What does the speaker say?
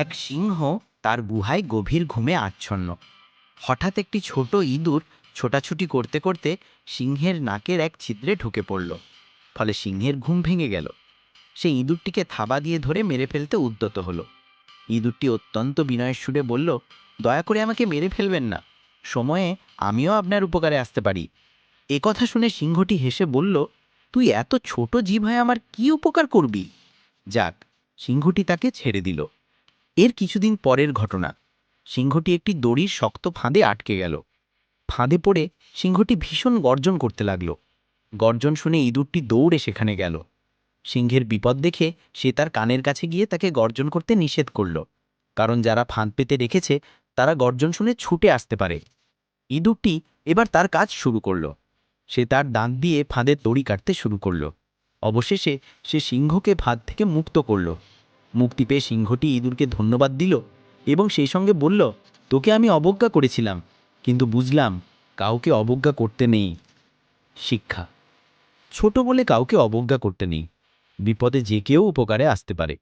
এক সিংহ তার গুহায় গভীর ঘুমে আচ্ছন্ন। হঠাৎ একটি ছোট ইঁদুর ছোটাছুটি করতে করতে সিংহের নাকের এক ছিদ্রে ঢুকে পড়ল। ফলে সিংহের ঘুম ভেঙে গেল। সে ইঁদুরটিকে থাবা দিয়ে ধরে মেরে ফেলতে উদ্যত হলো। ইঁদুরটি অত্যন্ত বিনয়ের সুরে বলল, দয়া করে আমাকে মেরে ফেলবেন না, সময়ে আমিও আপনার উপকারে আসতে পারি। এ কথা শুনে সিংহটি হেসে বলল, তুই এত ছোট জীব হয়ে আমার কি উপকার করবি? যাক, সিংহটি তাকে ছেড়ে দিল। এর কিছুদিন পরের ঘটনা। সিংহটি একটি দড়ির শক্ত ফাঁদে আটকে গেল। ফাঁদে পড়ে সিংহটি ভীষণ গর্জন করতে লাগল। গর্জন শুনে ইঁদুরটি দৌড়ে সেখানে গেল। সিংহের বিপদ দেখে সে তার কানের কাছে গিয়ে তাকে গর্জন করতে নিষেধ করল, কারণ যারা ফাঁদ পেতে রেখেছে তারা গর্জন শুনে ছুটে আসতে পারে। ইঁদুরটি এবার তার কাজ শুরু করল। সে তার দাঁত দিয়ে ফাঁদের দড়ি কাটতে শুরু করল। অবশেষে সে সিংহকে ফাঁদ থেকে মুক্ত করল। মুক্তি পেয়ে সিংহটি ইঁদুরকে ধন্যবাদ দিল এবং সেই সঙ্গে বলল, তোকে আমি অবজ্ঞা করেছিলাম, কিন্তু বুঝলাম কাউকে অবজ্ঞা করতে নেই। শিক্ষা: ছোট বলে কাউকে অবজ্ঞা করতে নেই। বিপদে যে কেউ উপকারে আসতে পারে।